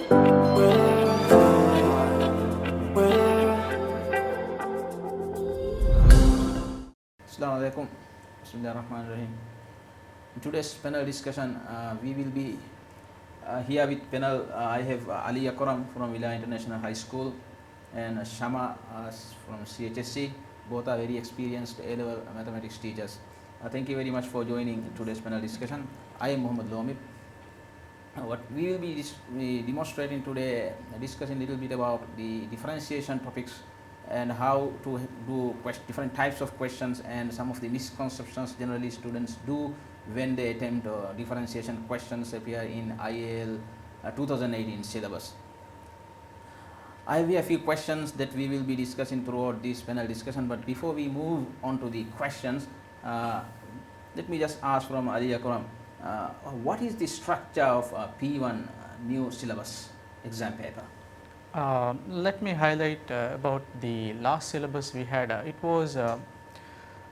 Assalamu alaikum. Bismillahirrahmanirrahim. In today's panel discussion, we will be here with panel. I have Ali Akram from Villa International High School and Shama from CHSC. Both are very experienced A-level mathematics teachers. Thank you very much for joining today's panel discussion. I am Muhammad Lomib. What we will be demonstrating today, discussing a little bit about the differentiation topics and how to do different types of questions and some of the misconceptions generally students do when they attempt differentiation questions appear in IAL 2018 syllabus. I have a few questions that we will be discussing throughout this panel discussion, but before we move on to the questions, let me just ask from Ali Akram, what is the structure of P1 new syllabus exam paper? Let me highlight about the last syllabus we had. It was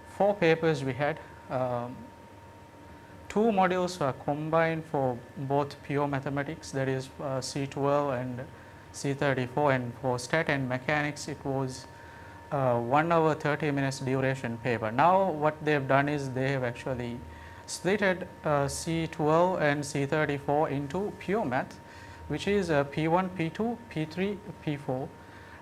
4 papers we had. 2 modules were combined for both pure mathematics, that is C12 and C34, and for stat and mechanics it was 1 hour 30 minutes duration paper. Now what they have done is they have actually splitted C12 and C34 into pure math, which is P1, P2, P3, P4.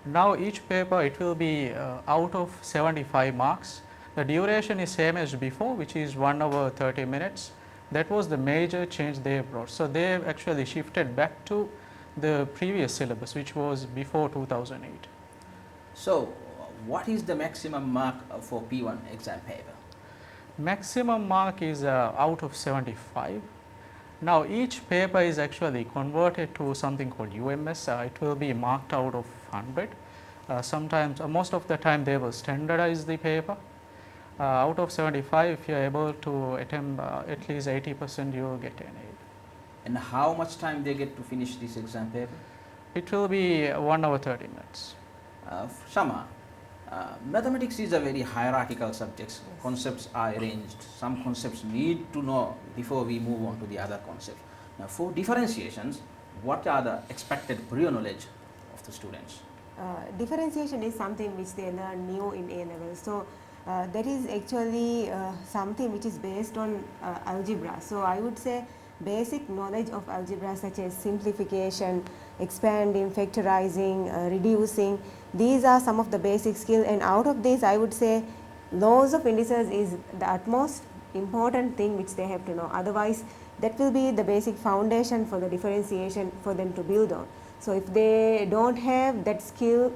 Now each paper it will be out of 75 marks. The duration is same as before, which is 1 hour 30 minutes. That was the major change they brought. So they have actually shifted back to the previous syllabus, which was before 2008. So what is the maximum mark for P1 exam paper? Maximum mark is out of 75. Now each paper is actually converted to something called UMS. It will be marked out of 100. Sometimes, most of the time they will standardize the paper. Out of 75, if you are able to attempt at least 80%, you will get an A. And how much time they get to finish this exam paper? It will be 1 hour 30 minutes. Shama, mathematics is a very hierarchical subject. Yes. Concepts are arranged. Some concepts need to know before we move on to the other concepts. Now for differentiations, what are the expected prior knowledge of the students? Differentiation is something which they learn new in A level. So that is actually something which is based on algebra. So I would say basic knowledge of algebra such as simplification, expanding, factorizing, reducing. These are some of the basic skills, and out of this I would say laws of indices is the utmost important thing which they have to know. Otherwise that will be the basic foundation for the differentiation for them to build on. So if they don't have that skill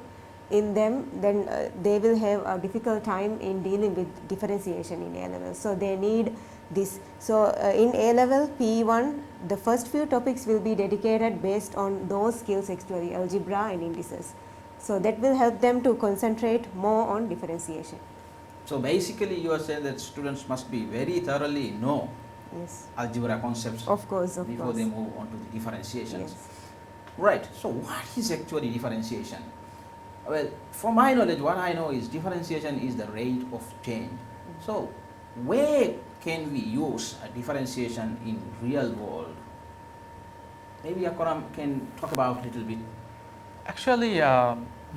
in them, then they will have a difficult time in dealing with differentiation in A level. So they need this. So in A level P1, the first few topics will be dedicated based on those skills, actually algebra and indices. So that will help them to concentrate more on differentiation. So basically you are saying that students must be very thoroughly know algebra concepts before they move on to the differentiations. Yes. Right. So what is actually differentiation? Well, from my knowledge, what I know is differentiation is the rate of change. So where can we use a differentiation in real world? Maybe Akram can talk about a little bit. Actually,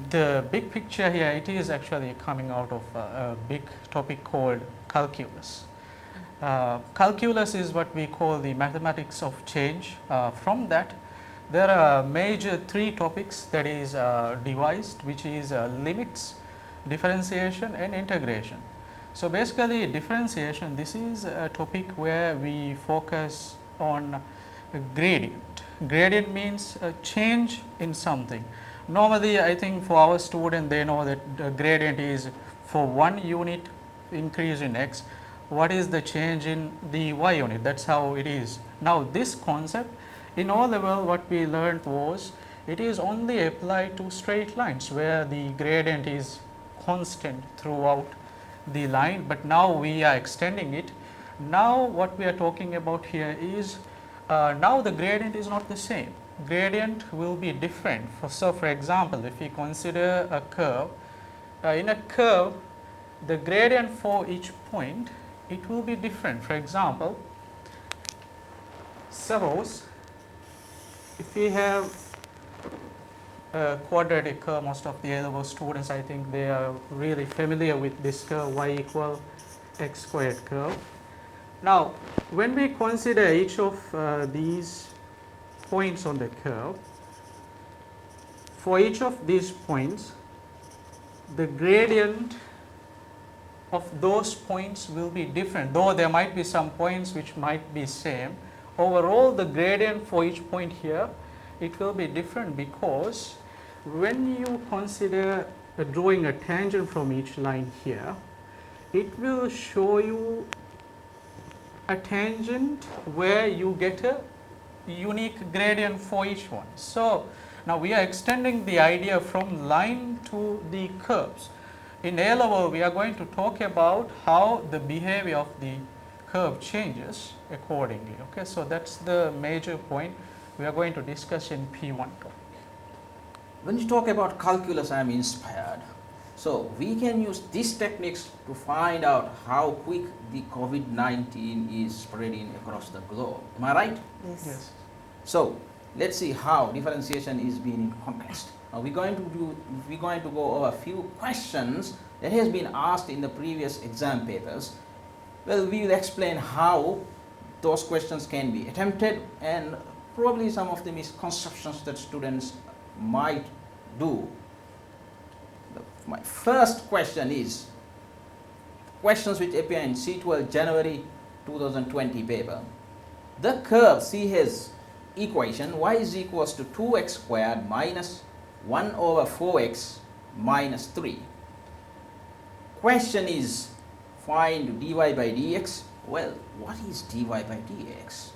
the big picture here, it is actually coming out of a big topic called calculus. Calculus is what we call the mathematics of change. From that, there are major 3 topics that is devised, which is limits, differentiation and integration. So basically differentiation, this is a topic where we focus on gradient. Gradient means a change in something. Normally I think for our student they know that the gradient is for 1 unit increase in x, what is the change in the y unit, that's how it is. Now this concept in O level what we learned was it is only applied to straight lines where the gradient is constant throughout the line, but now we are extending it. Now what we are talking about here is now the gradient is not the same. Gradient will be different. So for example, if we consider a curve, in a curve the gradient for each point it will be different. For example, suppose if we have quadratic curve. Most of the A-level students, I think they are really familiar with this curve, y equal x squared curve. Now, when we consider each of these points on the curve, for each of these points, the gradient of those points will be different, though there might be some points which might be same. Overall, the gradient for each point here, it will be different, because when you consider drawing a tangent from each line here, it will show you a tangent where you get a unique gradient for each one. So, now we are extending the idea from line to the curves. In A level, we are going to talk about how the behavior of the curve changes accordingly. Okay, so that's the major point we are going to discuss in P1. When you talk about calculus, I am inspired. So we can use these techniques to find out how quick the COVID-19 is spreading across the globe. Am I right? Yes. Yes. So let's see how differentiation is being in context. Now we're going to go over a few questions that has been asked in the previous exam papers. Well, we will explain how those questions can be attempted and probably some of the misconceptions that students might do. My first question is questions which appear in C12 January 2020 paper. The curve C has equation y is equals to 2x squared minus 1 over 4x minus 3. Question is find dy by dx. Well, what is dy by dx?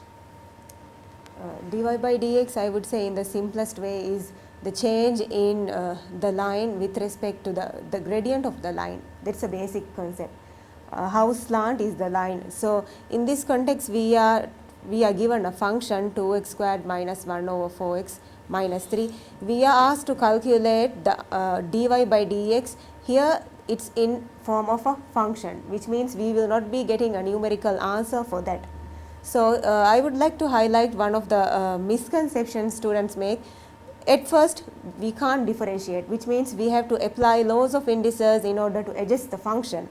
Dy by dx, I would say in the simplest way, is the change in the line with respect to the gradient of the line. That's a basic concept. How slant is the line. So in this context, we are given a function 2x squared minus 1 over 4x minus 3. We are asked to calculate the dy by dx. Here it's in form of a function, which means we will not be getting a numerical answer for that. So I would like to highlight one of the misconceptions students make. At first, we can't differentiate, which means we have to apply laws of indices in order to adjust the function.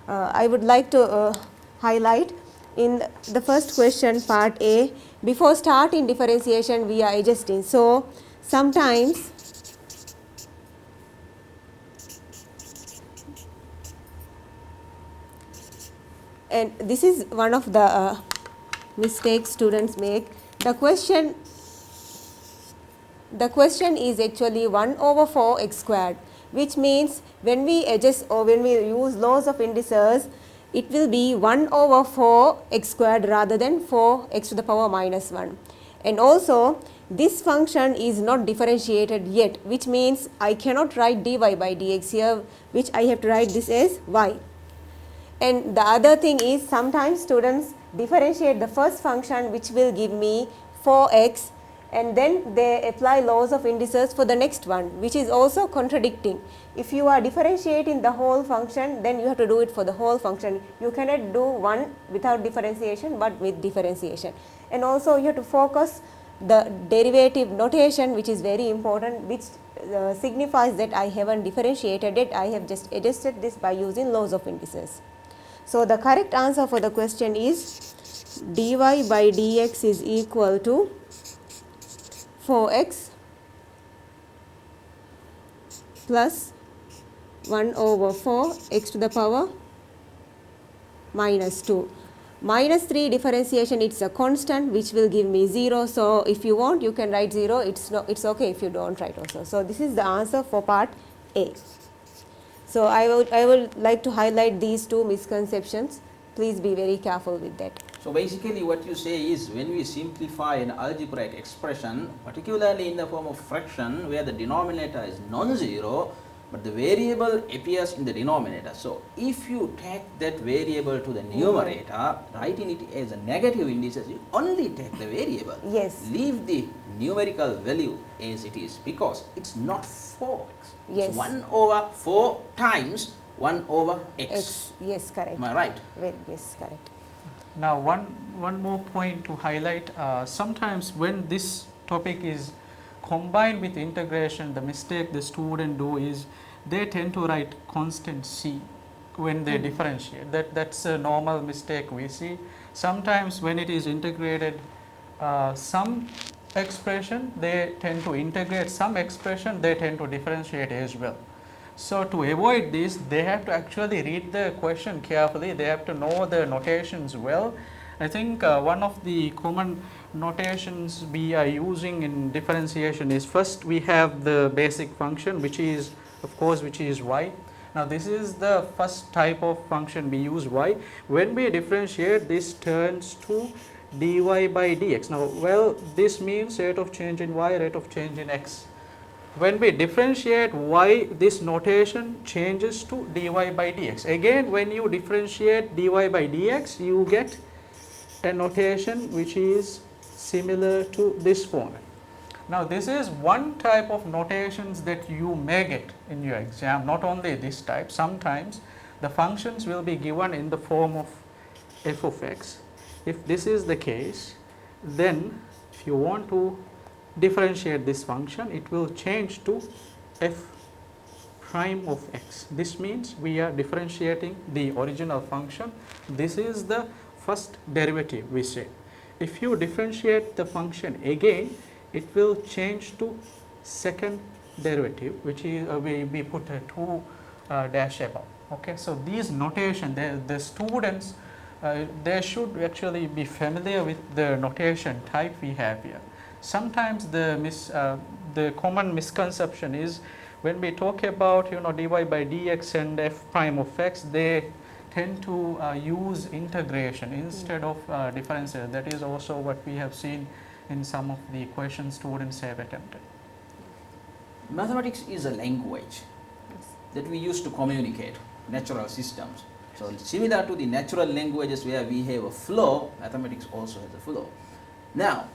I would like to highlight in the first question, part A, before starting differentiation, we are adjusting. So sometimes and this is one of the mistakes students make. The question is actually 1 over 4x squared, which means when we adjust or when we use laws of indices, it will be 1 over 4x squared rather than 4x to the power minus 1. And also this function is not differentiated yet, which means I cannot write dy by dx here, which I have to write this as y. And the other thing is sometimes students differentiate the first function, which will give me 4x, and then they apply laws of indices for the next one, which is also contradicting. If you are differentiating the whole function, then you have to do it for the whole function. You cannot do one without differentiation but with differentiation. And also you have to focus the derivative notation, which is very important, which signifies that I haven't differentiated it, I have just adjusted this by using laws of indices. So the correct answer for the question is dy by dx is equal to 4x plus 1 over 4 x to the power minus 2. Minus 3 differentiation, it's a constant which will give me 0. So if you want, you can write 0. It's okay if you don't write also. So this is the answer for part A. So I would like to highlight these two misconceptions. Please be very careful with that. So basically what you say is when we simplify an algebraic expression, particularly in the form of fraction where the denominator is non-zero, but the variable appears in the denominator. So if you take that variable to the numerator, writing it as a negative indices, you only take the variable. Yes. Leave the numerical value as it is because it's not 4x. Yes. It's 1 over 4 times 1 over x. Yes, correct. Am I right? Yes, correct. Now one more point to highlight, sometimes when this topic is combined with integration, the mistake the student do is they tend to write constant c when they differentiate. That's a normal mistake we see. Sometimes when it is integrated some expression, they tend to integrate some expression, they tend to differentiate as well. So, to avoid this, they have to actually read the question carefully, they have to know the notations well. I think one of the common notations we are using in differentiation is, first we have the basic function, which is of course which is y. Now, this is the first type of function we use, y. When we differentiate, this turns to dy by dx. Now, well, this means rate of change in y, rate of change in x. When we differentiate y, this notation changes to dy by dx. Again, when you differentiate dy by dx, you get a notation which is similar to this format. Now, this is one type of notations that you may get in your exam, not only this type. Sometimes the functions will be given in the form of f of x. If this is the case, then if you want to differentiate this function, it will change to f prime of x. This means we are differentiating the original function. This is the first derivative we say. If you differentiate the function again, it will change to second derivative, which is we put a 2 dash above. Okay, so these notation, the students they should actually be familiar with the notation type we have here. Sometimes the common misconception is, when we talk about dy by dx and f prime of x, they tend to use integration instead of differential. That is also what we have seen in some of the questions students have attempted. Mathematics is a language that we use to communicate natural systems. So, similar to the natural languages where we have a flow, mathematics also has a flow. Now,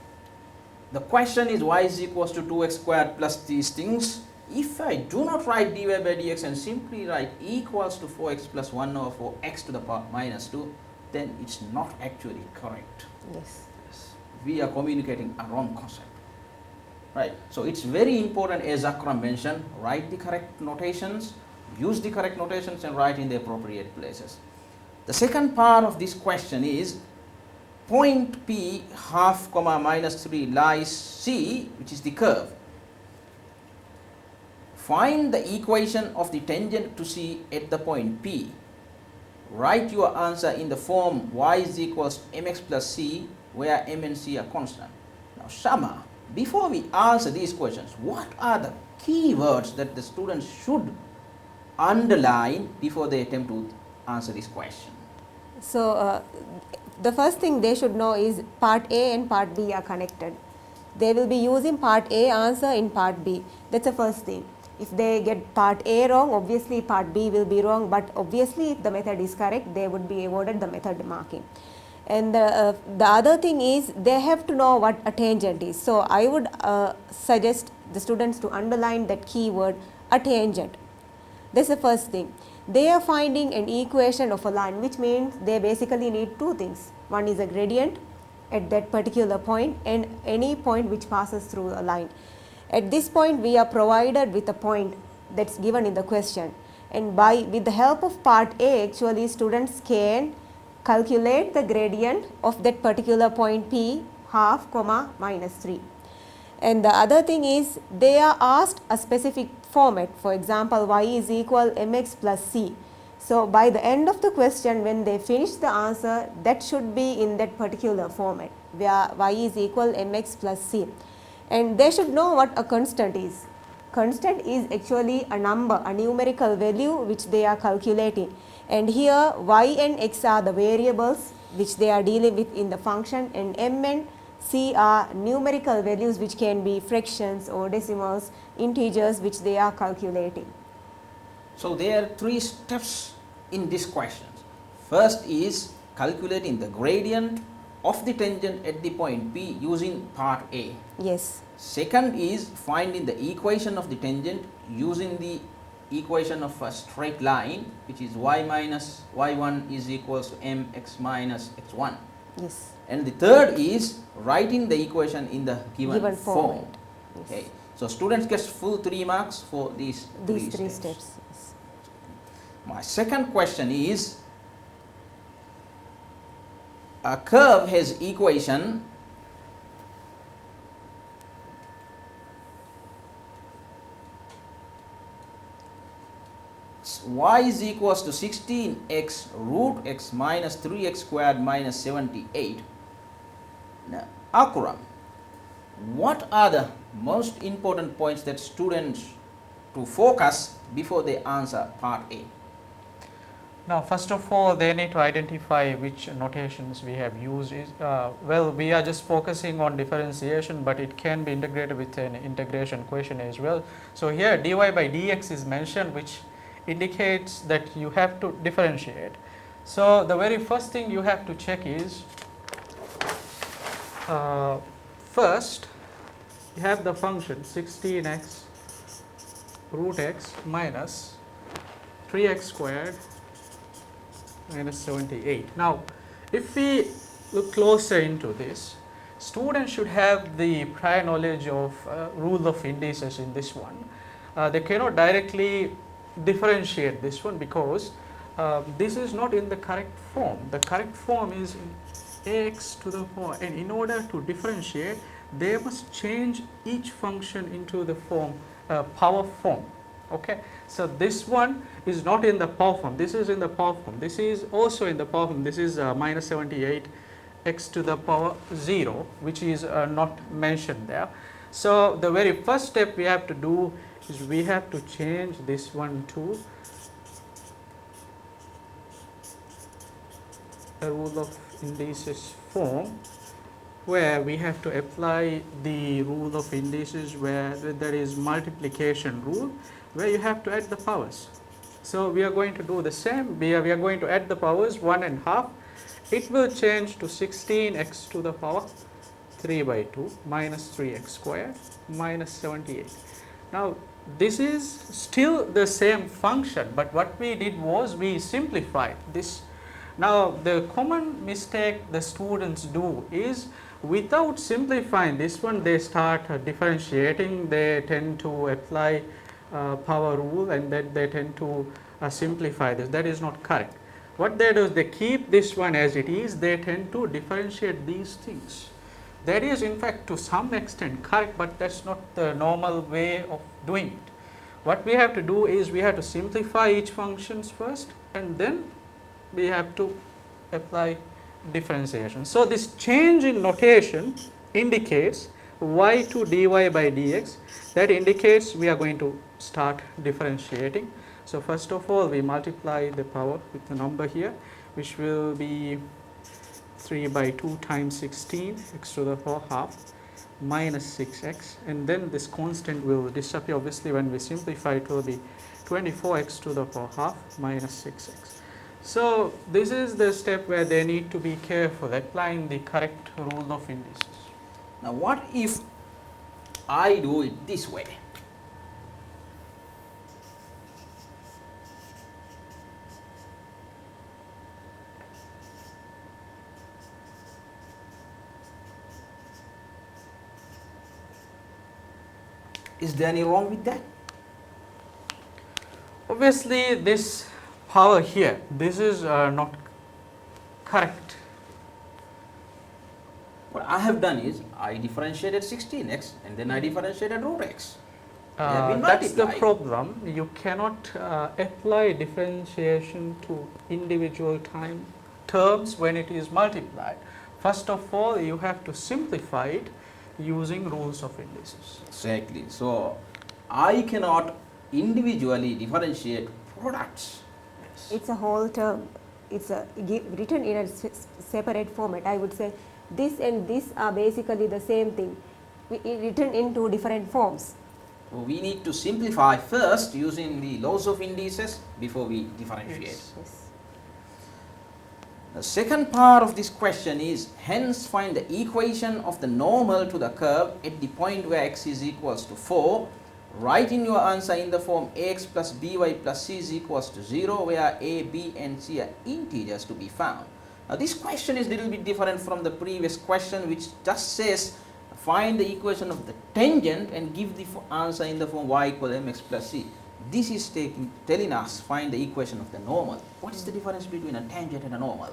the question is y is equals to 2x squared plus these things. If I do not write dy by dx and simply write equals to 4x plus 1 over 4x to the power minus 2, then it's not actually correct. Yes. We are communicating a wrong concept. Right. So, it's very important, as Akram mentioned, write the correct notations, use the correct notations and write in the appropriate places. The second part of this question is, point P half comma minus 3 lies C, which is the curve. Find the equation of the tangent to C at the point P. Write your answer in the form y is equals mx plus c, where m and c are constant. Now, Shama, before we answer these questions, what are the keywords that the students should underline before they attempt to answer this question? So, the first thing they should know is part A and part B are connected. They will be using part A answer in part B. That's the first thing. If they get part A wrong, obviously part B will be wrong, but obviously if the method is correct, they would be awarded the method marking. And the other thing is, they have to know what a tangent is. So, I would suggest the students to underline that keyword, a tangent. That's the first thing. They are finding an equation of a line, which means they basically need two things. One is a gradient at that particular point and any point which passes through a line. At this point, we are provided with a point that's given in the question, and with the help of part A, actually students can calculate the gradient of that particular point P half comma minus 3. And the other thing is, they are asked a specific format. For example, y is equal mx plus c. So, by the end of the question, when they finish the answer, that should be in that particular format, where y is equal mx plus c. And they should know what a constant is. Constant is actually a number, a numerical value which they are calculating. And here y and x are the variables which they are dealing with in the function, and m and c are numerical values which can be fractions or decimals, integers which they are calculating. So, there are three steps in this question. First is calculating the gradient of the tangent at the point P using part A. Yes. Second is finding the equation of the tangent using the equation of a straight line, which is y minus y1 is equals to mx minus x1. Yes. And the third is writing the equation in the given form. Okay. So students get full 3 marks for these Three steps. Yes. My second question is, a curve has equation y is equals to 16x root x minus 3x squared minus 78. Now, Akram, what are the most important points that students to focus before they answer part A? Now, first of all, they need to identify which notations we have used. Well, we are just focusing on differentiation, but it can be integrated with an integration question as well. So, here dy by dx is mentioned, which indicates that you have to differentiate. So, the very first thing you have to check is, first you have the function 16x root x minus 3x squared minus 78. Now, if we look closer into this, students should have the prior knowledge of rule of indices in this one. They cannot directly differentiate this one because this is not in the correct form. The correct form is in ax to the power, and in order to differentiate, they must change each function into the form power form. Okay, so this one is not in the power form, this is in the power form, this is also in the power form, this is minus 78 x to the power 0, which is not mentioned there. So, the very first step we have to do is we have to change this one to a rule of indices form, where we have to apply the rule of indices where there is multiplication rule, where you have to add the powers. So, we are going to do the same. We are going to add the powers 1.5. It will change to 16x to the power 3 by 2 minus 3x squared minus 78. Now, this is still the same function, but what we did was we simplified this. Now, the common mistake the students do is, without simplifying this one, they start differentiating. They tend to apply power rule, and then they tend to simplify this. That is not correct. What they do is they keep this one as it is. They tend to differentiate these things. That is in fact to some extent correct, but that's not the normal way of doing it. What we have to do is we have to simplify each functions first, and then we have to apply differentiation. So, this change in notation indicates y to dy by dx. That indicates we are going to start differentiating. So, first of all, we multiply the power with the number here, which will be 3 by 2 times 16 x to the power half minus 6x, and then this constant will disappear. Obviously, when we simplify, it will be 24x to the power half minus 6x. So, this is the step where they need to be careful applying the correct rule of indices. Now, what if I do it this way? Is there any wrong with that? Obviously, this power here, this is not correct. What I have done is I differentiated 16x and then I differentiated root x. That's the problem. You cannot apply differentiation to individual terms when it is multiplied. First of all, you have to simplify it using rules of indices. Exactly. So, I cannot individually differentiate products. Yes. It's a whole term. It's written in a separate format. I would say this and this are basically the same thing, written in two different forms. We need to simplify first using the laws of indices before we differentiate. Yes. The second part of this question is, hence find the equation of the normal to the curve at the point where x is equals to 4. Write in your answer in the form ax plus by plus c is equals to 0, where a, b and c are integers to be found. Now, this question is a little bit different from the previous question, which just says find the equation of the tangent and give the answer in the form y equal mx plus c. This is telling us find the equation of the normal. What is the difference between a tangent and a normal?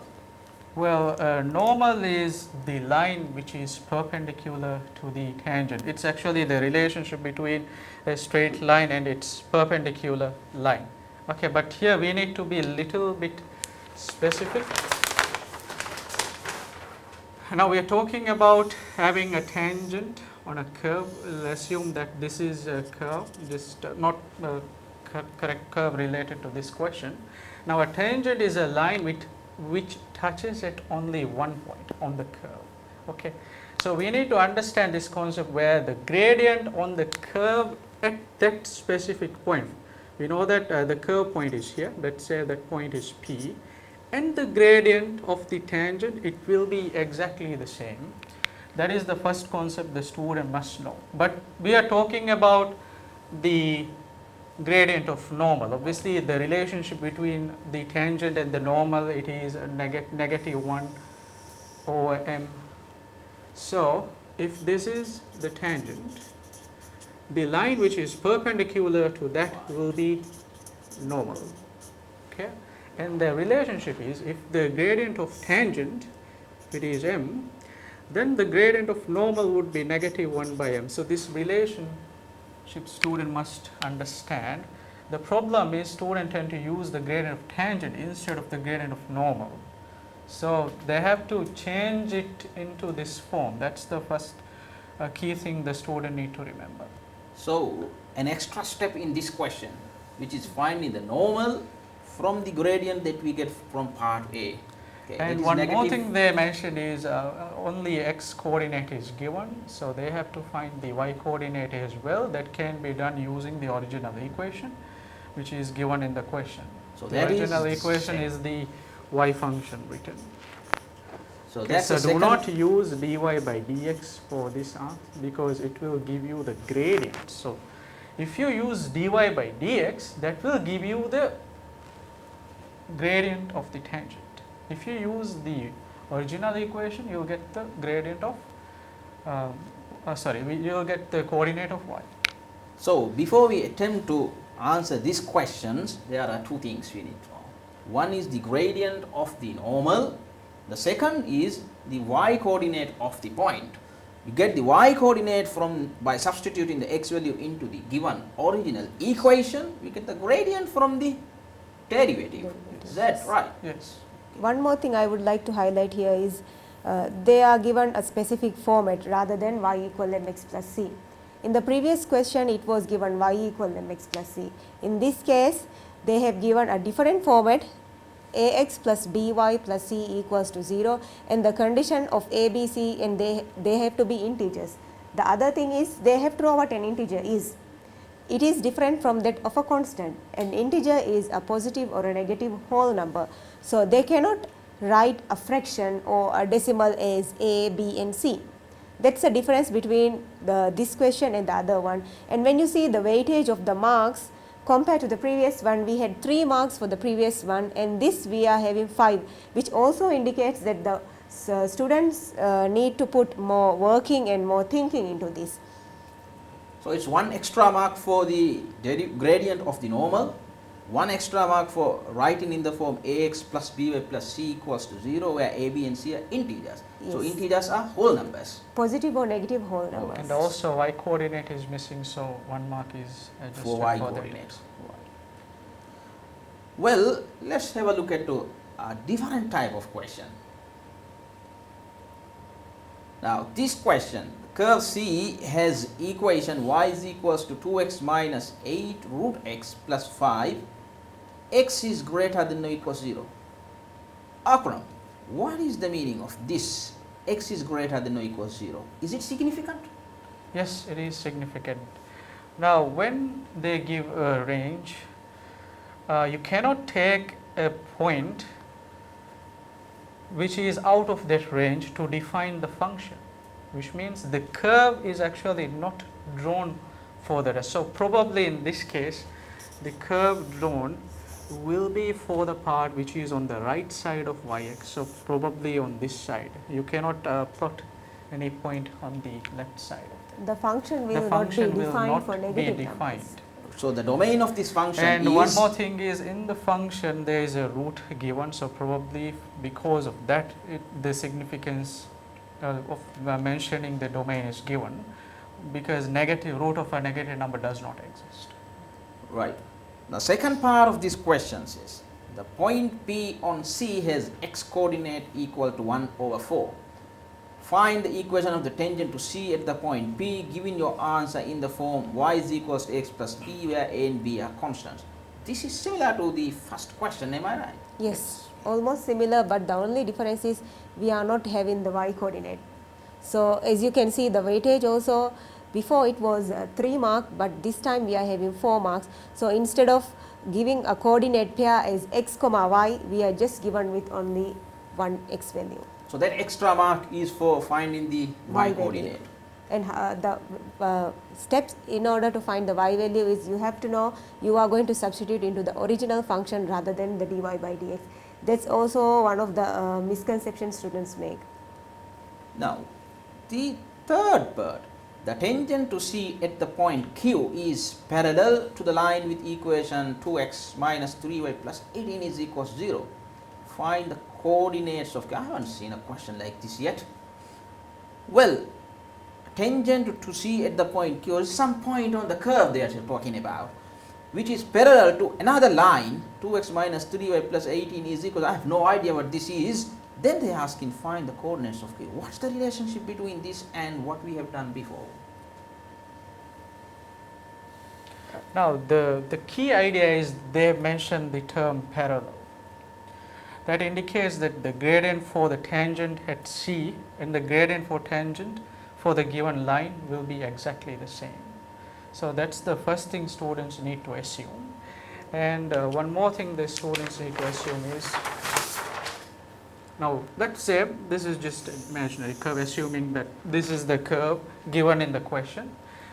Well, normal is the line which is perpendicular to the tangent. It's actually the relationship between a straight line and its perpendicular line. Okay, but here we need to be a little bit specific. Now we are talking about having a tangent on a curve. We'll assume that this is a curve, just not a correct curve related to this question. Now a tangent is a line which touches at only one point on the curve. Okay, so we need to understand this concept where the gradient on the curve at that specific point, we know that the curve point is here, let's say that point is P, and the gradient of the tangent, it will be exactly the same. That is the first concept the student must know. But we are talking about the gradient of normal. Obviously, the relationship between the tangent and the normal, it is negative 1 over m. So, if this is the tangent, the line which is perpendicular to that will be normal. Okay? And the relationship is, if the gradient of tangent, it is m, then the gradient of normal would be negative 1 by m. So, this relationship student must understand. The problem is students tend to use the gradient of tangent instead of the gradient of normal. So, they have to change it into this form. That's the first key thing the student need to remember. So, an extra step in this question, which is finding the normal from the gradient that we get from part A. Okay, and one more thing they mentioned is only x coordinate is given, so they have to find the y coordinate as well. That can be done using the original equation which is given in the question. So the original equation is the y function written. So, Okay, that's so do not use dy by dx for this because it will give you the gradient. So, if you use dy by dx, that will give you the gradient of the tangent. If you use the original equation, you will get the gradient of, you will get the coordinate of y. So, before we attempt to answer these questions, there are two things we need to know. One is the gradient of the normal. The second is the y coordinate of the point. You get the y coordinate from by substituting the x value into the given original equation. We get the gradient from the derivative. Is that right? Yes. One more thing I would like to highlight here is they are given a specific format rather than y equal mx plus c. In the previous question, it was given y equal mx plus c. In this case, they have given a different format, ax plus by plus c equals to 0, and the condition of a, b, c, and they have to be integers. The other thing is they have to know what an integer is. It is different from that of a constant. An integer is a positive or a negative whole number. So, they cannot write a fraction or a decimal as a, b and c. That is the difference between this question and the other one. And when you see the weightage of the marks compared to the previous one, we had 3 marks for the previous one, and this we are having 5, which also indicates that the students need to put more working and more thinking into this. So, it is 1 extra mark for the gradient of the normal, 1 extra mark for writing in the form ax plus by plus c equals to 0, where a, b and c are integers. Yes. So, integers are whole numbers. Positive or negative whole numbers. And also y coordinate is missing, so 1 mark is adjusted for y coordinates. Well, let us have a look at a different type of question. Now, this question, curve C has equation y is equals to 2x minus 8 root x plus 5, x is greater than or equals 0. Akram, what is the meaning of this x is greater than or equals 0? Is it significant? Yes, it is significant. Now, when they give a range, you cannot take a point which is out of that range to define the function, which means the curve is actually not drawn for the rest. So, probably in this case, the curve drawn will be for the part which is on the right side of yx. So, probably on this side. You cannot plot any point on the left side of them. The function will The not be function will defined not for be negative defined. numbers. So the domain of this function And is one more thing is, in the function there is a root given, so probably because of that the significance of mentioning the domain is given, because negative root of a negative number does not exist. right. The second part of this question is the point P on C has x coordinate equal to 1/4. Find the equation of the tangent to C at the point P, giving your answer in the form y is equals to x plus p, where a and b are constants. This is similar to the first question, am I right? Yes, almost similar, but the only difference is we are not having the y coordinate. So as you can see, the weightage also, before it was 3 marks, but this time we are having 4 marks. So instead of giving a coordinate pair as x comma y, we are just given with only one x value. So that extra mark is for finding the y coordinate. And the steps in order to find the y value is, you have to know you are going to substitute into the original function rather than the dy by dx. That's also one of the misconceptions students make. Now, the third part, the tangent to C at the point Q is parallel to the line with equation 2x minus 3y plus 18 is equals 0. Find the coordinates of Q. I haven't seen a question like this yet. Well, tangent to C at the point Q is some point on the curve they are talking about, which is parallel to another line, 2x minus 3y plus 18 is equal, I have no idea what this is. Then they are asking find the coordinates of Q. What's the relationship between this and what we have done before? Now the key idea is they mention the term parallel. That indicates that the gradient for the tangent at C and the gradient for tangent for the given line will be exactly the same. So that's the first thing students need to assume. And one more thing the students need to assume is, now let's say this is just an imaginary curve, assuming that this is the curve given in the question.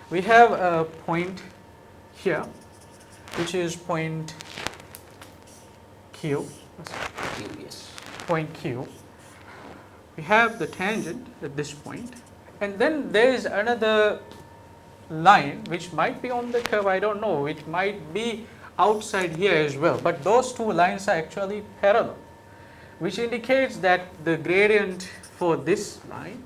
We have a point here which is point Q, Yes. point Q. We have the tangent at this point, and then there is another line which might be on the curve, I don't know, it might be outside here as well, but those two lines are actually parallel, which indicates that the gradient for this line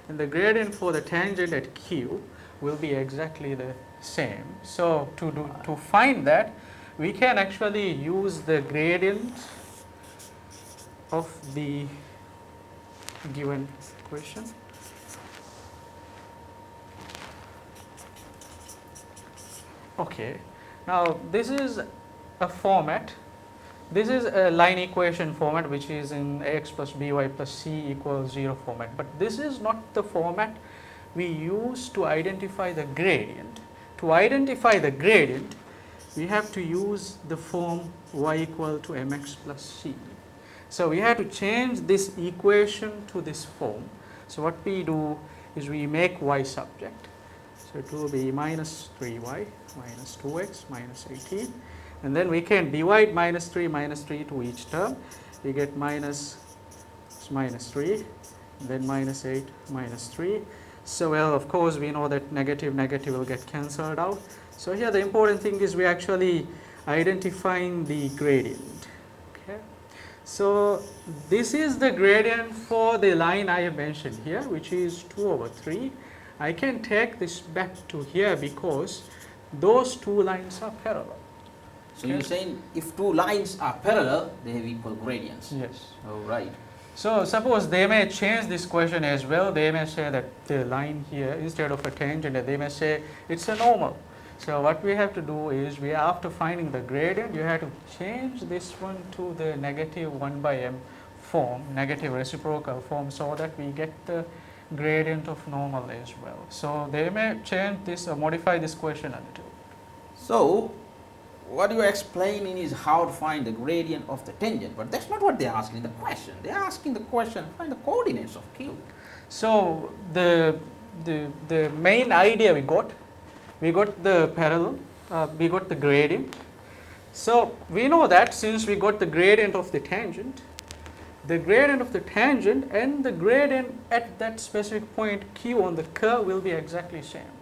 and the gradient for the tangent at Q will be exactly the same. So to find that, we can actually use the gradient of the given equation. Okay, now this is a format. This is a line equation format, which is in ax plus by plus c equals 0 format, but this is not the format we use to identify the gradient. To identify the gradient, we have to use the form y equal to mx plus c. So we have to change this equation to this form. So what we do is we make y subject. So it will be minus 3y minus 2x minus 18. And then we can divide minus 3 to each term. We get minus 3, then minus 8 minus 3. So well, of course we know that negative will get cancelled out. So here the important thing is we actually identifying the gradient. Okay. So this is the gradient for the line I have mentioned here, which is 2/3. I can take this back to here because those two lines are parallel. So you're saying if two lines are parallel, they have equal gradients. Yes. Oh, right. So suppose they may change this question as well. They may say that the line here, instead of a tangent, they may say it's a normal. So what we have to do is, we after finding the gradient, you have to change this one to the negative 1/m form, negative reciprocal form, so that we get the gradient of normal as well. So they may change this or modify this question a little. So what you are explaining is how to find the gradient of the tangent, but that's not what they are asking in the question. They are asking the question, find the coordinates of Q. So the main idea we got the parallel, we got the gradient. So we know that since we got the gradient of the tangent, the gradient of the tangent and the gradient at that specific point q on the curve will be exactly same.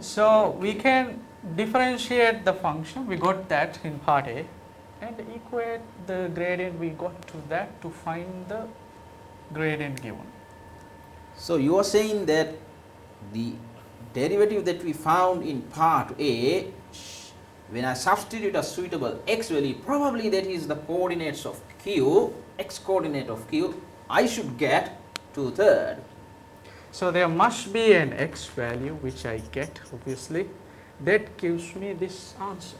So, we can differentiate the function, we got that in part A, and equate the gradient we got to that to find the gradient given. So, you are saying that the derivative that we found in part A, when I substitute a suitable x value, probably that is the coordinates of q, x coordinate of q, I should get 2/3. So, there must be an x value which I get obviously, that gives me this answer.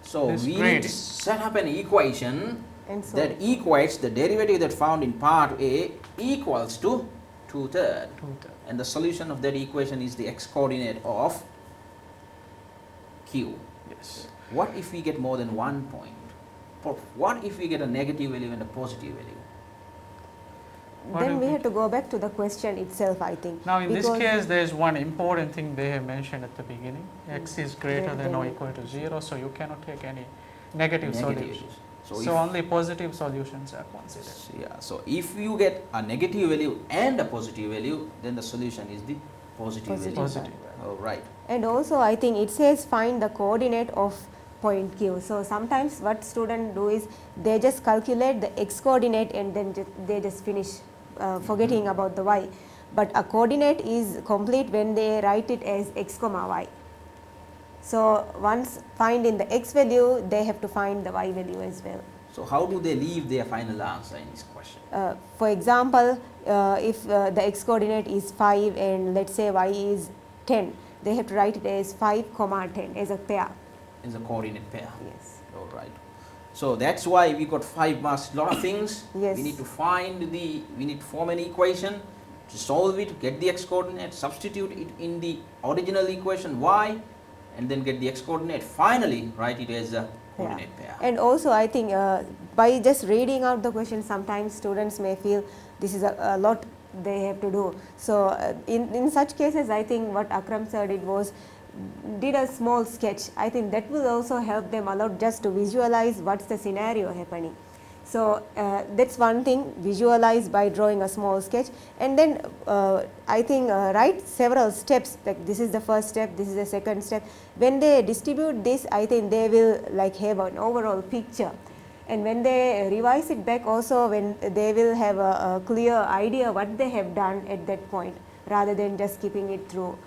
So, This we need gradient. to set up an equation And so that equates the derivative that found in part A equals to 2/3, and the solution of that equation is the x coordinate of q. Yes. What if we get more than 1 point? What if we get a negative value and a positive value? What then do we you have to go back to the question itself, I think. Now, in this because case, there is one important thing they have mentioned at the beginning, x is greater than or equal to 0, so you cannot take any negative solutions. So, So, only positive solutions are considered. yeah, so if you get a negative value and a positive value, then the solution is the positive Positive. value. Positive. Oh, right. And also I think it says find the coordinate of point q. So, sometimes what students do is they just calculate the x coordinate and then they just finish forgetting about the y. But a coordinate is complete when they write it as x comma y. So, once find in the x value, they have to find the y value as well. So, how do they leave their final answer in this question? For example, if the x coordinate is 5 and let us say y is 10, they have to write it as 5 comma 10 as a pair. As a coordinate pair. Yes. All right. So, that is why we got 5 marks, lot of things. Yes. We need to we need to form an equation, to solve it, get the x coordinate, substitute it in the original equation y, and then get the x coordinate. Finally, write it as a coordinate pair. And also I think by just reading out the question, sometimes students may feel this is a lot they have to do. So, in such cases, I think what Akram sir did a small sketch. I think that will also help them a lot just to visualize what's the scenario happening. So, that's one thing, visualize by drawing a small sketch, and then I think write several steps, like this is the first step, this is the second step. When they distribute this, I think they will like have an overall picture, and when they revise it back also, when they will have a clear idea what they have done at that point, rather than just keeping it through.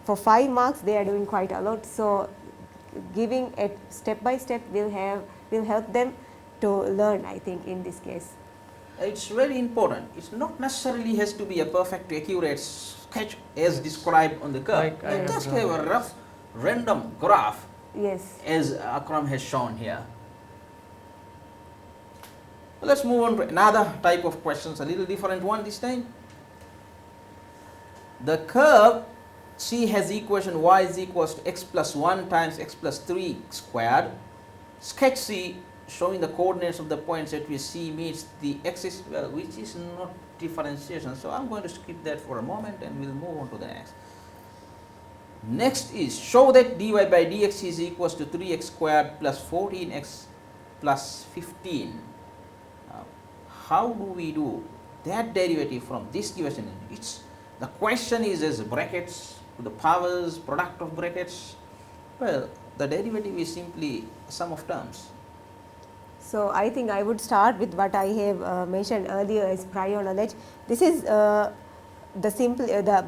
For 5 marks they are doing quite a lot, so giving it step by step will help them to learn, I think, in this case. It's very important. It's not necessarily has to be a perfect, accurate sketch as described on the curve. Like I have Just drawn. have a rough, random graph Yes. as Akram has shown here. Let us move on to another type of questions, a little different one this time. The curve C has equation y is equals to x plus 1 times x plus 3 squared. Sketch C showing the coordinates of the points that we see meets the axis, well, which is not differentiation. So, I am going to skip that for a moment and we will move on to the next. Next is show that dy by dx is equals to 3x squared plus 14x plus 15. How do we do that derivative from this equation? The question is as brackets to the powers, product of brackets. Well, the derivative is simply sum of terms. So, I think I would start with what I have mentioned earlier as prior knowledge. This is the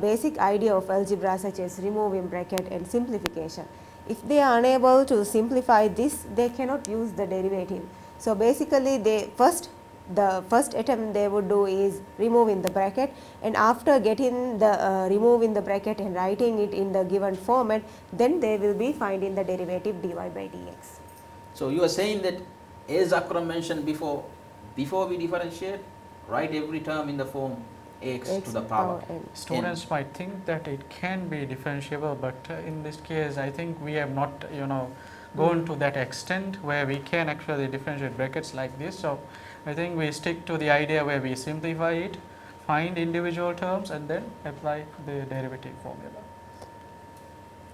basic idea of algebra, such as removing bracket and simplification. If they are unable to simplify this, they cannot use the derivative. So, basically the first attempt they would do is removing the bracket, and after getting the removing the bracket and writing it in the given format, then they will be finding the derivative dy by dx. So, you are saying that as Akram mentioned before we differentiate, write every term in the form x to the power n. Students might think that it can be differentiable, but in this case I think we have not gone to that extent where we can actually differentiate brackets like this. So, I think we stick to the idea where we simplify it, find individual terms and then apply the derivative formula.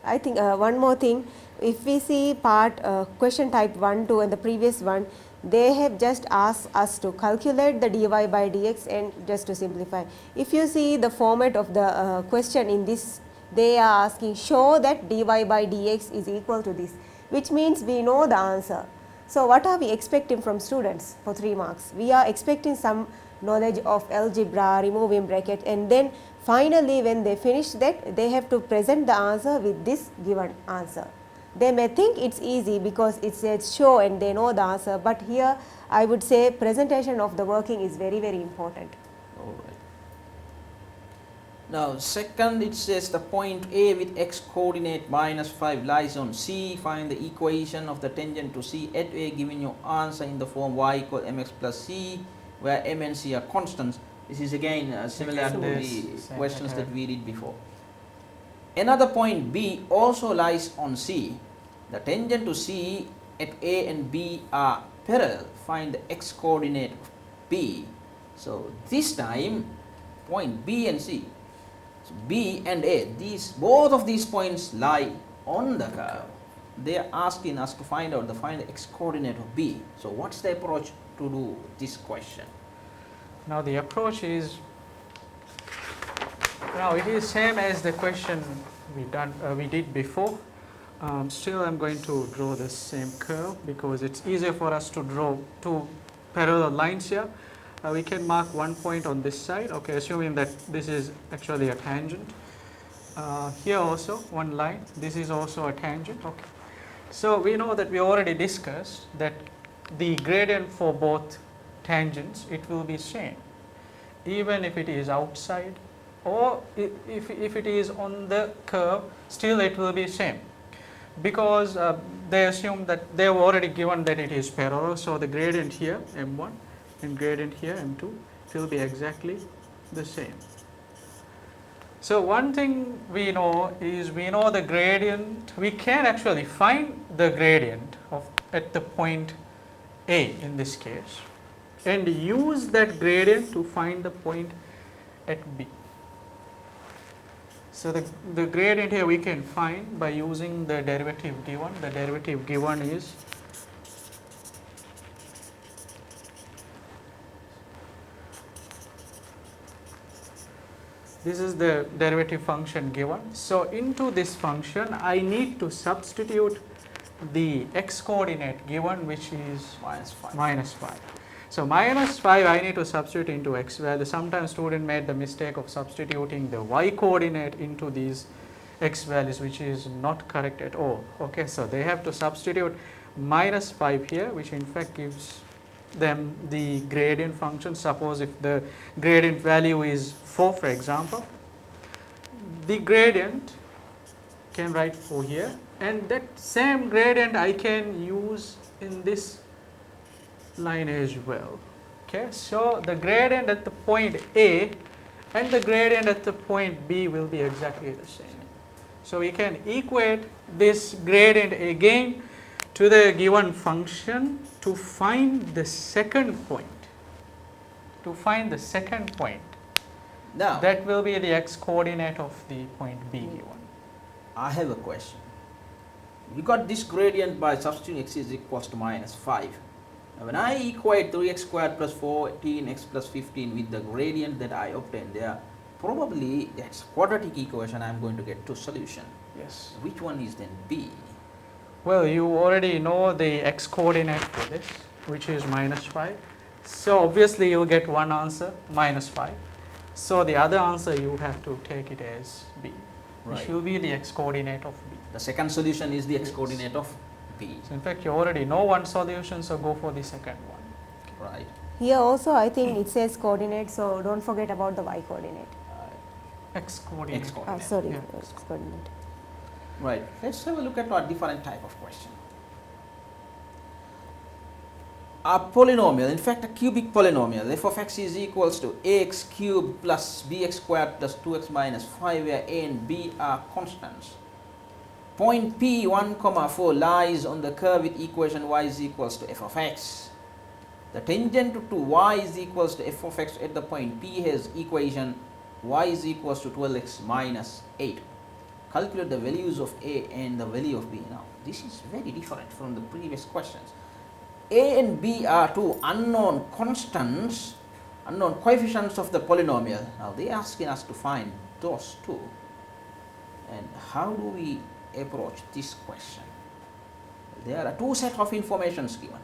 I think one more thing, if we see part question type 1, 2 and the previous one, they have just asked us to calculate the dy by dx, and just to simplify. If you see the format of the question in this, they are asking show that dy by dx is equal to this, which means we know the answer. So, what are we expecting from students for 3 marks? We are expecting some knowledge of algebra, removing bracket, and then finally when they finish that, they have to present the answer with this given answer. They may think it's easy because it says show and they know the answer, but here I would say presentation of the working is very, very important. All right. Now, second, it says the point A with x coordinate minus 5 lies on C. Find the equation of the tangent to C at A, giving your answer in the form y equal mx plus c, where m and c are constants. This is again similar to the questions that we did before. Another point B also lies on C. The tangent to C at A and B are parallel. Find the x coordinate of B. So, this time point B and C. So, B and A, both of these points lie on the curve. They are asking us to find the x coordinate of B. So, what's the approach to do this question? Now the approach is, now it is same as the question we did before. Still I am going to draw the same curve because it's easier for us to draw two parallel lines here. We can mark one point on this side, okay, assuming that this is actually a tangent. Here also one line, this is also a tangent, okay. So we know that we already discussed that the gradient for both tangents, it will be same, even if it is outside or if it is on the curve, still it will be same, because they assume that they have already given that it is parallel. So the gradient here m1 and gradient here m2, it will be exactly the same. So one thing we know is, we know the gradient, we can actually find the gradient at the point A in this case, and use that gradient to find the point at B. So the gradient here we can find by using the derivative given. The derivative given is this is the derivative function given. So into this function I need to substitute the x coordinate given, which is minus 5. So minus 5 I need to substitute into x value. Sometimes student made the mistake of substituting the y coordinate into these x values, which is not correct at all. Okay, so they have to substitute minus 5 here, which in fact gives them the gradient function. Suppose if the gradient value is 4, for example, the gradient can write 4 here, and that same gradient I can use in this line as well. Okay, so the gradient at the point A and the gradient at the point B will be exactly the same. So we can equate this gradient again to the given function to find the second point. Now that will be the x coordinate of the point B given. I have a question. We got this gradient by substituting x is equals to minus 5. Now when I equate 3x squared plus 14x plus 15 with the gradient that I obtained there, probably that's quadratic equation. I am going to get two solutions. Yes. Which one is then B? Well, you already know the x coordinate for this, which is minus 5. So obviously you will get one answer, minus 5. So the other answer you have to take it as B, which will be the x coordinate of B. The second solution is the x coordinate of B. So in fact you already know one solution, so go for the second one. Right. Here also I think it says coordinate, so don't forget about the y coordinate. X coordinate. X coordinate. Sorry, Yeah. x coordinate. Right. Let's have a look at a different type of question. A polynomial, in fact a cubic polynomial, f of x is equals to ax cubed plus bx squared plus 2x minus 5, where a and b are constants. Point P 1, 4 lies on the curve with equation y is equals to f of x. The tangent to y is equals to f of x at the point P has equation y is equals to 12x minus 8. Calculate the values of a and the value of b. Now this is very different from the previous questions. A and B are two unknown constants, unknown coefficients of the polynomial. Now they are asking us to find those two. And how do we approach this question? There are two sets of informations given.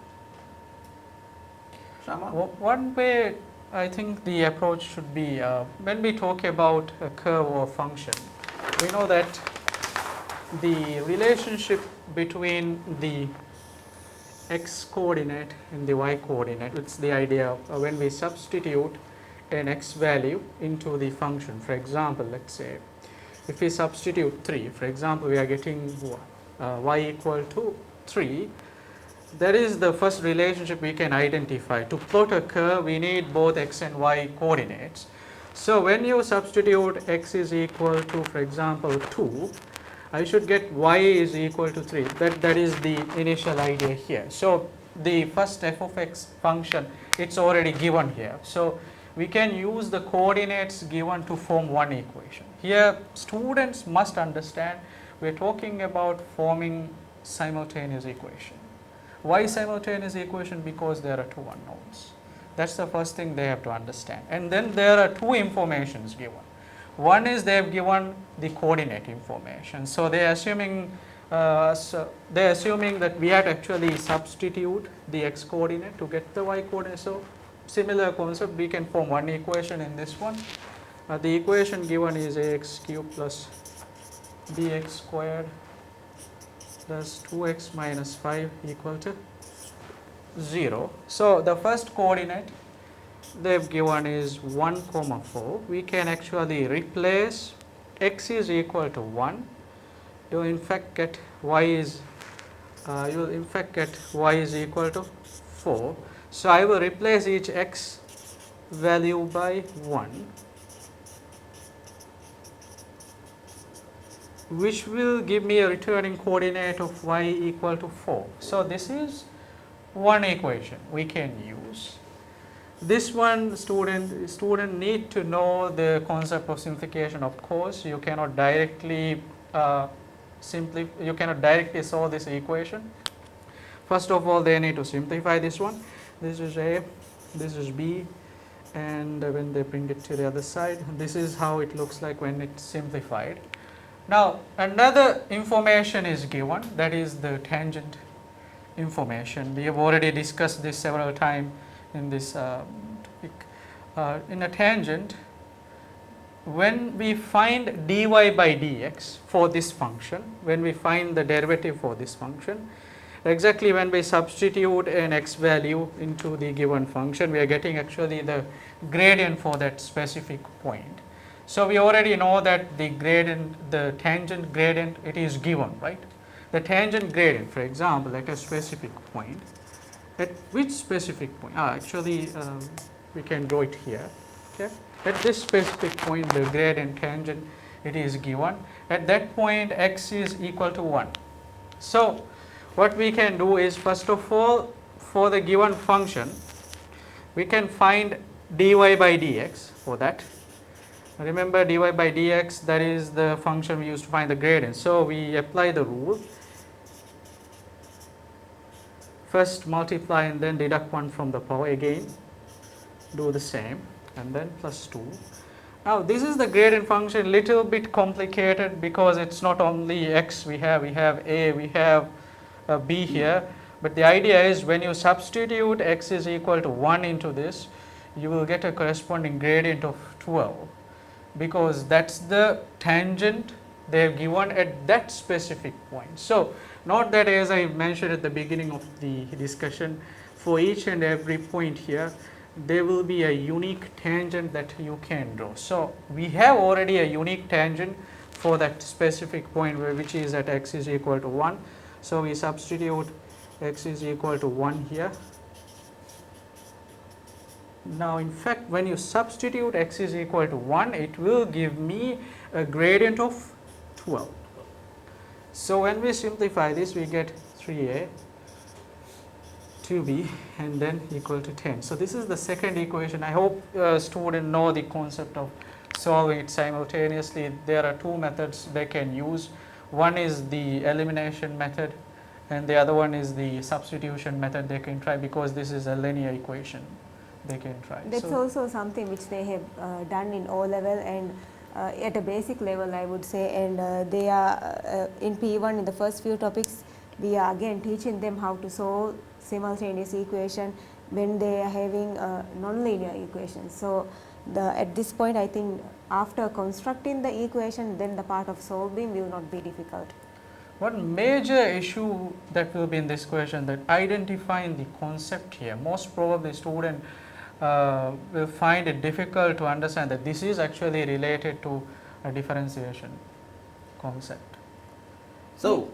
Shama? One way I think the approach should be, when we talk about a curve or function, we know that the relationship between the x coordinate and the y coordinate, it's the idea of when we substitute an x value into the function. For example, let's say if we substitute 3, for example, we are getting y equal to 3. That is the first relationship we can identify. To plot a curve, we need both x and y coordinates. So when you substitute x is equal to, for example, 2, I should get y is equal to 3. That is the initial idea here. So the first f of x function, it's already given here. So we can use the coordinates given to form one equation. Here students must understand we are talking about forming simultaneous equation. Why simultaneous equation? Because there are two unknowns. That's the first thing they have to understand. And then there are two informations given. One is they have given the coordinate information. So they are assuming that we have to actually substitute the x coordinate to get the y coordinate. So similar concept, we can form one equation in this one. The equation given is ax cubed plus bx squared plus 2x minus 5 equal to 0. So the first coordinate they have given is 1, 4. We can actually replace x is equal to 1. You will in fact get y is equal to 4. So I will replace each x value by 1, which will give me a returning coordinate of y equal to 4. So this is one equation we can use. This one student need to know the concept of simplification. Of course, you cannot directly solve this equation. First of all, they need to simplify this one. This is a, this is b, and when they bring it to the other side, this is how it looks like when it's simplified. Now another information is given, that is the tangent information. We have already discussed this several times in this topic. In a tangent, when we find dy by dx for this function, when we find the derivative for this function, exactly when we substitute an x value into the given function, we are getting actually the gradient for that specific point. So we already know that the gradient, the tangent gradient, it is given, right? The tangent gradient, for example, at a specific point, at which specific point? Actually, we can draw it here. Okay? At this specific point, the gradient tangent, it is given. At that point, x is equal to 1. So what we can do is, first of all, for the given function, we can find dy by dx for that. Remember, dy by dx, that is the function we use to find the gradient. So we apply the rule. First multiply and then deduct 1 from the power. Again do the same and then plus 2. Now this is the gradient function, little bit complicated because it's not only x we have a, we have b here, but the idea is when you substitute x is equal to 1 into this, you will get a corresponding gradient of 12, because that's the tangent they have given at that specific point. So note that, as I mentioned at the beginning of the discussion, for each and every point here there will be a unique tangent that you can draw. So we have already a unique tangent for that specific point which is at x is equal to 1. So we substitute x is equal to 1 here. Now in fact, when you substitute x is equal to 1, it will give me a gradient of 12. So when we simplify this, we get 3a, 2b, and then equal to 10. So this is the second equation. I hope students know the concept of solving it simultaneously. There are two methods they can use. One is the elimination method, and the other one is the substitution method they can try, because this is a linear equation they can try. That's also something which they have done in O level and at a basic level, I would say, and they are in P1 in the first few topics we are again teaching them how to solve simultaneous equation when they are having non-linear equations. So at this point I think after constructing the equation, then the part of solving will not be difficult. One major issue that will be in this question, that identifying the concept here. Most probably student will find it difficult to understand that this is actually related to a differentiation concept. So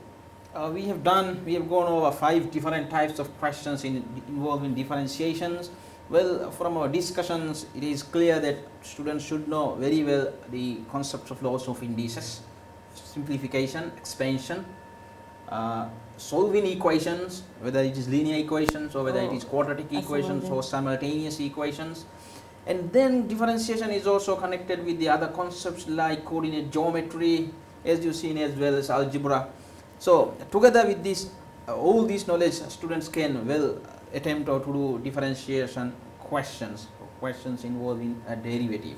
we have gone over 5 different types of questions involving differentiations. Well, from our discussions, it is clear that students should know very well the concepts of laws of indices, simplification, expansion, solving equations, whether it is linear equations or whether it is quadratic equations or simultaneous equations. And then differentiation is also connected with the other concepts like coordinate geometry, as you've seen, as well as algebra. So together with this, all this knowledge, students can well attempt to do differentiation questions involving a derivative.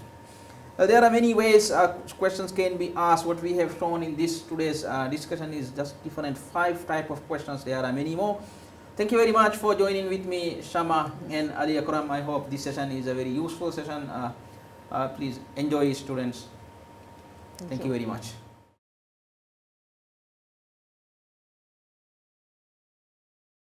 There are many ways questions can be asked. What we have shown in this today's discussion is just different 5 type of questions. There are many more. Thank you very much for joining with me, Shama and Ali Akram. I hope this session is a very useful session. Please enjoy, students. Thank you very much.